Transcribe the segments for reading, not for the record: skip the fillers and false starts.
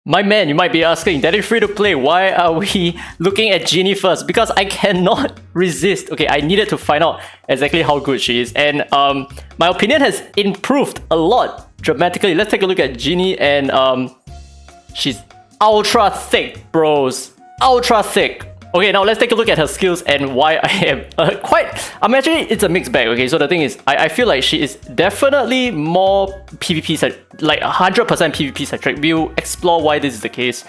My man, you might be asking, that is free to play. Why are we looking at Ginny first? Because I cannot resist. Okay, I needed to find out exactly how good she is. And my opinion has improved a lot dramatically. Let's take a look at Ginny, and she's ultra thick, bros. Ultra thick. Okay, now let's take a look at her skills and why I am it's a mixed bag, okay? So the thing is, I feel like she is definitely more PvP, like 100% PvP centric. We'll explore why this is the case.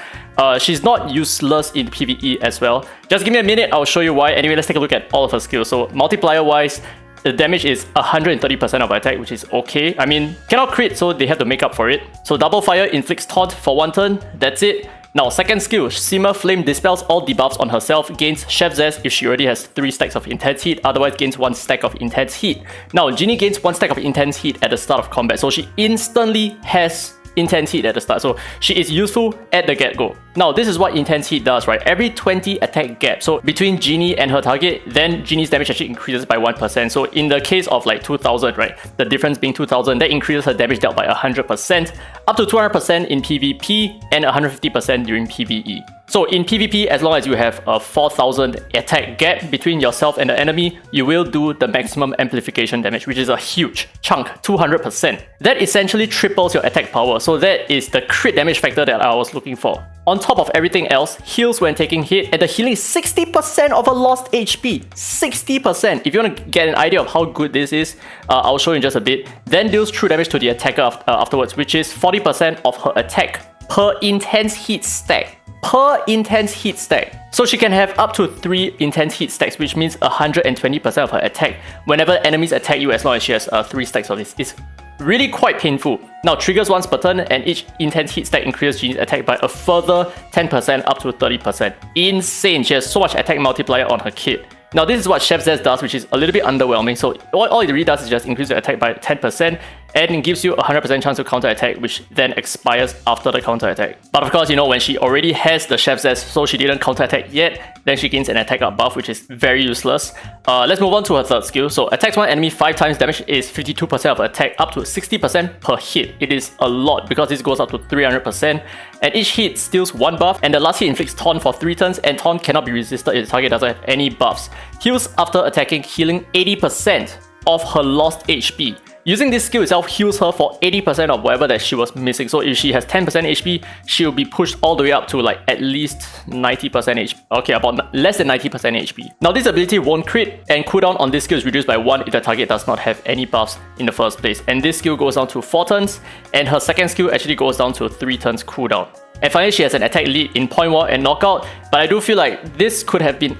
She's not useless in PvE as well. Just give me a minute, I'll show you why. Anyway, let's take a look at all of her skills. So multiplier wise, the damage is 130% of her attack, which is okay. I mean, cannot crit, so they have to make up for it. So double fire inflicts taunt for 1 turn, that's it. Now, second skill, Simmer Flame dispels all debuffs on herself, gains Chef Zest if she already has 3 stacks of Intense Heat, otherwise gains 1 stack of Intense Heat. Now, Ginny gains 1 stack of Intense Heat at the start of combat, so she instantly has Intense Heat at the start, so she is useful at the get-go. Now, this is what Intense Heat does, right? Every 20 attack gap, so between Ginny and her target, then Ginny's damage actually increases by 1%. So in the case of like 2000, right, the difference being 2000, that increases her damage dealt by 100%, up to 200% in PvP and 150% during PvE. So in PvP, as long as you have a 4000 attack gap between yourself and the enemy, you will do the maximum amplification damage, which is a huge chunk, 200%. That essentially triples your attack power, so that is the crit damage factor that I was looking for. On top of everything else, heals when taking hit, and the healing is 60% of a lost HP. 60%! If you want to get an idea of how good this is, I'll show you in just a bit. Then deals true damage to the attacker afterwards, which is 40% of her attack per intense heat stack. Per intense heat stack. So she can have up to 3 intense heat stacks, which means 120% of her attack whenever enemies attack you, as long as she has 3 stacks of this. It's really quite painful. Now, triggers once per turn, and each intense heat stack increases Ginny's attack by a further 10% up to 30%. Insane. She has so much attack multiplier on her kit. Now, this is what Chef Zest does, which is a little bit underwhelming. So all it really does is just increase your attack by 10%, and it gives you a 100% chance to counter attack, which then expires after the counter attack. But of course, you know, when she already has the Chef Zest, so she didn't counter attack yet, then she gains an attack up buff, which is very useless. Let's move on to her third skill. So attacks one enemy 5 times, damage is 52% of attack, up to 60% per hit. It is a lot because this goes up to 300%, and each hit steals 1 buff, and the last hit inflicts taunt for 3 turns, and taunt cannot be resisted if the target doesn't have any buffs. Heals after attacking, healing 80% of her lost HP. Using this skill itself heals her for 80% of whatever that she was missing. So if she has 10% HP, she'll be pushed all the way up to like at least 90% HP. Okay, about less than 90% HP. Now, this ability won't crit, and cooldown on this skill is reduced by 1 if the target does not have any buffs in the first place. And this skill goes down to 4 turns, and her second skill actually goes down to 3 turns cooldown. And finally, she has an attack lead in Point War and Knockout, but I do feel like this could have been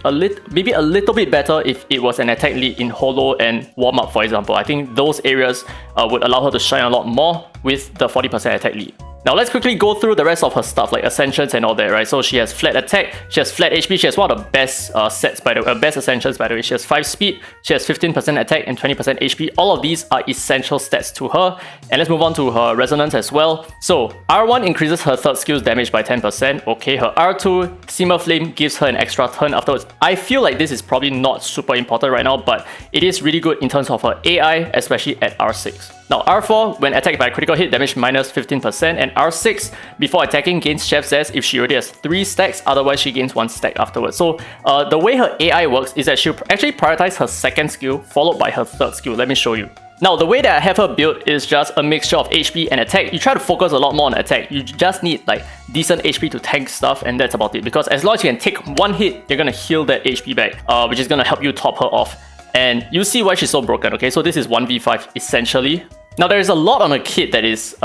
maybe a little bit better if it was an attack lead in Holo and Warm Up, for example. I think those areas would allow her to shine a lot more with the 40% attack lead. Now, let's quickly go through the rest of her stuff, like Ascensions and all that, right? So she has flat attack, she has flat HP, she has one of the best sets, by the way, best Ascensions, by the way. She has 5 speed, she has 15% attack and 20% HP. All of these are essential stats to her. And let's move on to her Resonance as well. So R1 increases her third skill's damage by 10%. Okay, her R2, Simmer Flame, gives her an extra turn afterwards. I feel like this is probably not super important right now, but it is really good in terms of her AI, especially at R6. Now, R4, when attacked by a critical hit, damage minus 15%, and R6, before attacking, gains Chef Zest if she already has 3 stacks, otherwise she gains 1 stack afterwards. So, the way her AI works is that she'll actually prioritize her second skill, followed by her third skill. Let me show you. Now, the way that I have her built is just a mixture of HP and attack. You try to focus a lot more on attack. You just need like decent HP to tank stuff, and that's about it. Because as long as you can take 1 hit, you're gonna heal that HP back, which is gonna help you top her off. And you see why she's so broken, okay? So this is 1v5 essentially. Now, there is a lot on her kit that is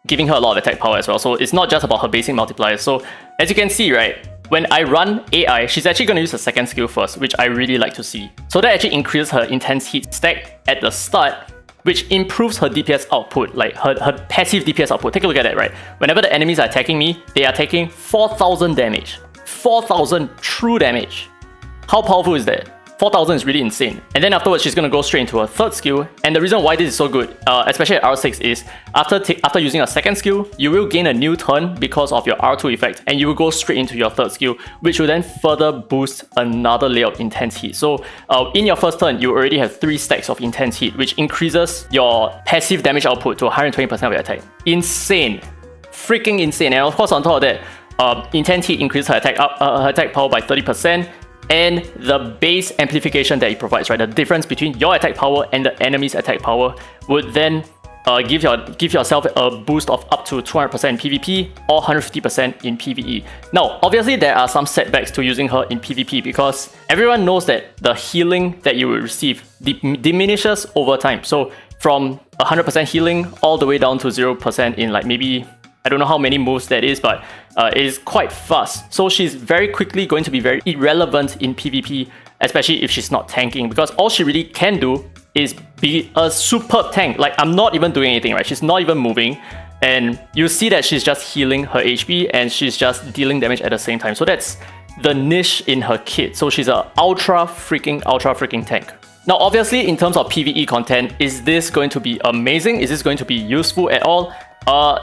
giving her a lot of attack power as well. So it's not just about her basic multipliers. So as you can see, right, when I run AI, she's actually going to use her second skill first, which I really like to see. So that actually increases her intense heat stack at the start, which improves her DPS output, like her passive DPS output. Take a look at that, right? Whenever the enemies are attacking me, they are taking 4,000 damage. 4,000 true damage. How powerful is that? 4,000 is really insane. And then afterwards, she's gonna go straight into her third skill. And the reason why this is so good, especially at R6, is after using a second skill, you will gain a new turn because of your R2 effect, and you will go straight into your third skill, which will then further boost another layer of intense heat. So in your first turn, you already have 3 stacks of intense heat, which increases your passive damage output to 120% of your attack. Insane. freaking insane. And of course, on top of that, Intense Heat increases her attack power by 30%, and the base amplification that it provides, right? The difference between your attack power and the enemy's attack power would then give yourself a boost of up to 200% in PvP or 150% in PvE. Now, obviously, there are some setbacks to using her in PvP because everyone knows that the healing that you will receive diminishes over time. So from 100% healing all the way down to 0% in like maybe, I don't know how many moves that is, but it is quite fast. So she's very quickly going to be very irrelevant in PvP, especially if she's not tanking, because all she really can do is be a superb tank. Like, I'm not even doing anything, right? She's not even moving, and you see that she's just healing her HP and she's just dealing damage at the same time. So that's the niche in her kit. So she's a ultra freaking tank. Now, obviously, in terms of PvE content, is this going to be amazing? Is this going to be useful at all?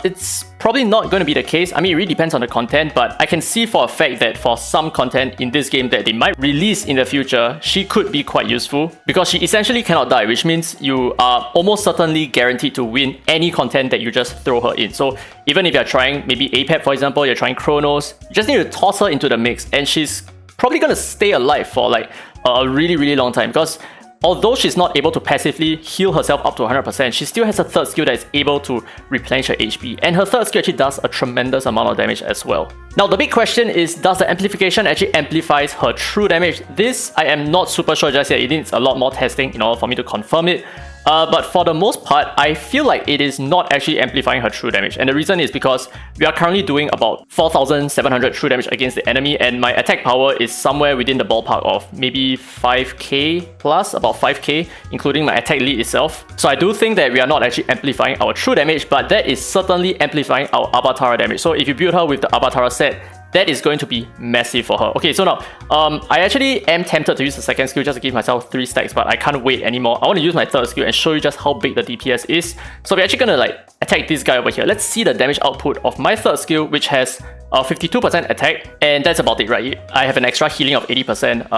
It's probably not going to be the case. I mean, it really depends on the content, but I can see for a fact that for some content in this game that they might release in the future, she could be quite useful because she essentially cannot die, which means you are almost certainly guaranteed to win any content that you just throw her in. So even if you're trying maybe APEP, for example, you're trying Chronos, you just need to toss her into the mix and she's probably going to stay alive for like a really long time, because although she's not able to passively heal herself up to 100%, she still has a third skill that is able to replenish her HP. And her third skill actually does a tremendous amount of damage as well. Now, the big question is, does the amplification actually amplifies her true damage? This, I am not super sure just yet. It needs a lot more testing in order for me to confirm it. But for the most part, I feel like it is not actually amplifying her true damage. And the reason is because we are currently doing about 4,700 true damage against the enemy, and my attack power is somewhere within the ballpark of maybe 5k plus, about 5k, including my attack lead itself. So I do think that we are not actually amplifying our true damage, but that is certainly amplifying our Avatara damage. So if you build her with the Avatara set, that is going to be massive for her. Okay, so now, I actually am tempted to use the second skill just to give myself 3 stacks, but I can't wait anymore. I want to use my third skill and show you just how big the DPS is. So we're actually going to like attack this guy over here. Let's see the damage output of my third skill, which has 52% attack, and that's about it, right? I have an extra healing of 80%.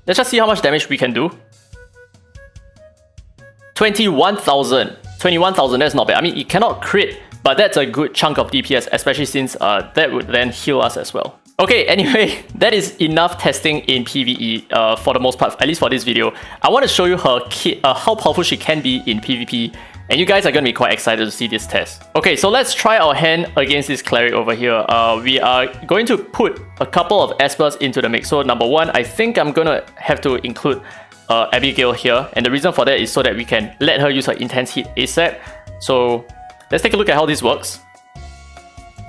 Let's just see how much damage we can do. 21,000. 21,000, that's not bad. I mean, it cannot crit, but that's a good chunk of DPS, especially since that would then heal us as well. Okay, anyway, that is enough testing in PvE for the most part, at least for this video. I want to show you her kit, how powerful she can be in PvP, and you guys are going to be quite excited to see this test. Okay, so let's try our hand against this cleric over here. We are going to put a couple of Espers into the mix. So number one, I think I'm going to have to include Abigail here, and the reason for that is so that we can let her use her Intense Heat ASAP. So let's take a look at how this works.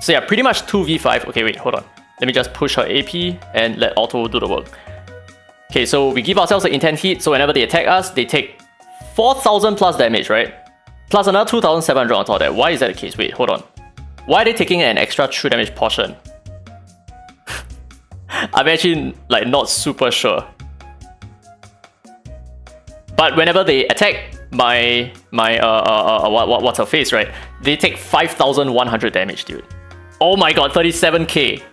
So yeah, pretty much 2v5. Okay, wait, hold on. Let me just push her AP and let Auto do the work. Okay, so we give ourselves an Intense Heat, so whenever they attack us, they take 4,000 plus damage, right? Plus another 2,700 on top of that. Why is that the case? Wait, hold on. Why are they taking an extra true damage portion? I'm actually like not super sure. But whenever they attack what's her face, right? They take 5,100 damage, dude. Oh my god, 37k.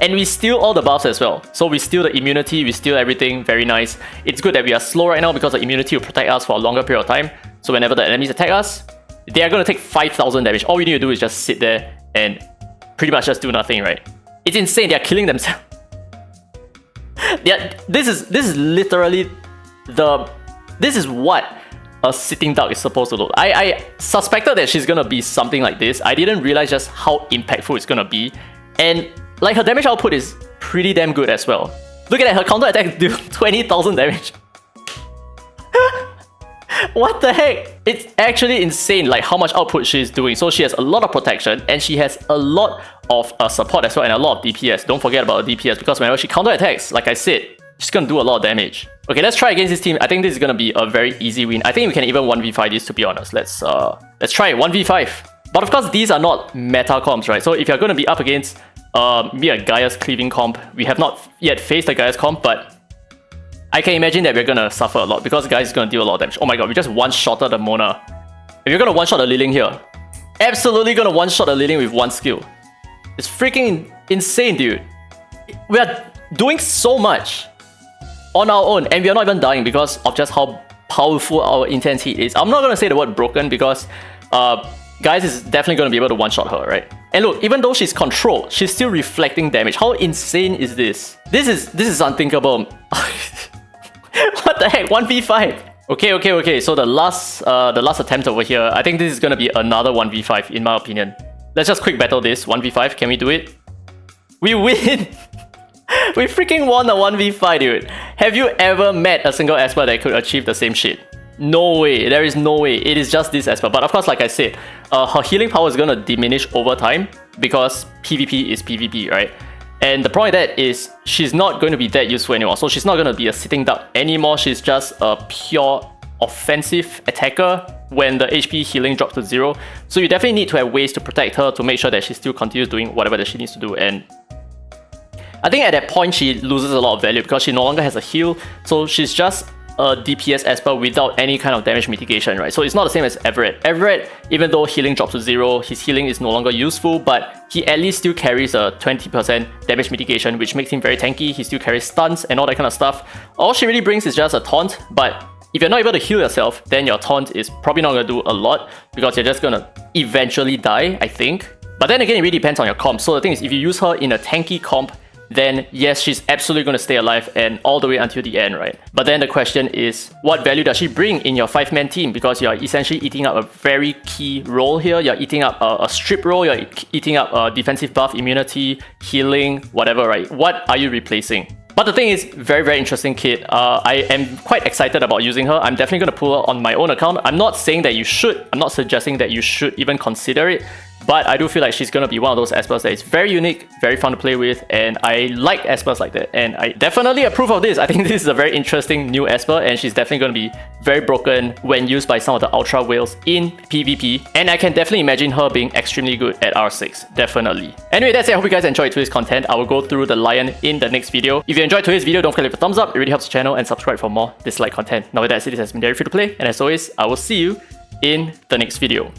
And we steal all the buffs as well. So we steal the immunity, we steal everything, very nice. It's good that we are slow right now because the immunity will protect us for a longer period of time. So whenever the enemies attack us, they are going to take 5,000 damage. All we need to do is just sit there and pretty much just do nothing, right? It's insane, they are killing themselves. Yeah, this is literally this is what a sitting duck is supposed to look. I suspected that she's gonna be something like this. I didn't realize just how impactful it's gonna be. And like her damage output is pretty damn good as well. Look at that, her counter attack do 20,000 damage. What the heck? It's actually insane like how much output she's doing. So she has a lot of protection and she has a lot of support as well, and a lot of DPS. Don't forget about the DPS, because whenever she counter attacks, like I said, she's gonna do a lot of damage. Okay, let's try against this team. I think this is gonna be a very easy win. I think we can even 1v5 this, to be honest. Let's try it, 1v5. But of course, these are not meta comps, right? So if you're gonna be up against maybe a Gaia's cleaving comp, we have not yet faced a Gaia's comp, but I can imagine that we're gonna suffer a lot because Gaia is gonna deal a lot of damage. Oh my god, we just one-shotted the Mona. If you're gonna one-shot the Liling here, absolutely gonna one-shot the Liling with one skill. It's freaking insane, dude. We are doing so much on our own, and we are not even dying because of just how powerful our Intense Heat is. I'm not gonna say the word broken because Guys is definitely going to be able to one-shot her, right? And look, even though she's controlled, she's still reflecting damage. How insane is this? This is unthinkable. What the heck? 1v5. Okay. So the last attempt over here, I think this is gonna be another 1v5 in my opinion. Let's just quick battle this 1v5. Can we do it? We win. We freaking won a 1v5, dude. Have you ever met a single Esper that could achieve the same shit? No way. There is no way. It is just this Esper. But of course, like I said, her healing power is gonna diminish over time because PvP is PvP, right? And the problem with that is she's not going to be that useful anymore. So she's not going to be a sitting duck anymore. She's just a pure offensive attacker when the HP healing drops to 0. So you definitely need to have ways to protect her to make sure that she still continues doing whatever that she needs to do. And I think at that point she loses a lot of value because she no longer has a heal. So she's just a DPS Esper without any kind of damage mitigation, right? So it's not the same as Everett. Everett, even though healing drops to 0, his healing is no longer useful, but he at least still carries a 20% damage mitigation, which makes him very tanky. He still carries stuns and all that kind of stuff. All she really brings is just a taunt, but if you're not able to heal yourself, then your taunt is probably not going to do a lot because you're just going to eventually die, I think. But then again, it really depends on your comp. So the thing is, if you use her in a tanky comp, then yes, she's absolutely going to stay alive and all the way until the end, right? But then the question is, what value does she bring in your 5-man team? Because you're essentially eating up a very key role here. You're eating up a strip role, you're eating up a defensive buff, immunity, healing, whatever, right? What are you replacing? But the thing is, very interesting kid. I am quite excited about using her. I'm definitely going to pull her on my own account. I'm not saying that you should. I'm not suggesting that you should even consider it. But I do feel like she's going to be one of those Espers that is very unique, very fun to play with, and I like Espers like that. And I definitely approve of this. I think this is a very interesting new Esper, and she's definitely going to be very broken when used by some of the Ultra Whales in PvP. And I can definitely imagine her being extremely good at R6, definitely. Anyway, that's it. I hope you guys enjoyed today's content. I will go through the Lion in the next video. If you enjoyed today's video, don't forget to leave a thumbs up. It really helps the channel, and subscribe for more Dislyte content. Now with that said, this has been Very Free to Play, and as always, I will see you in the next video.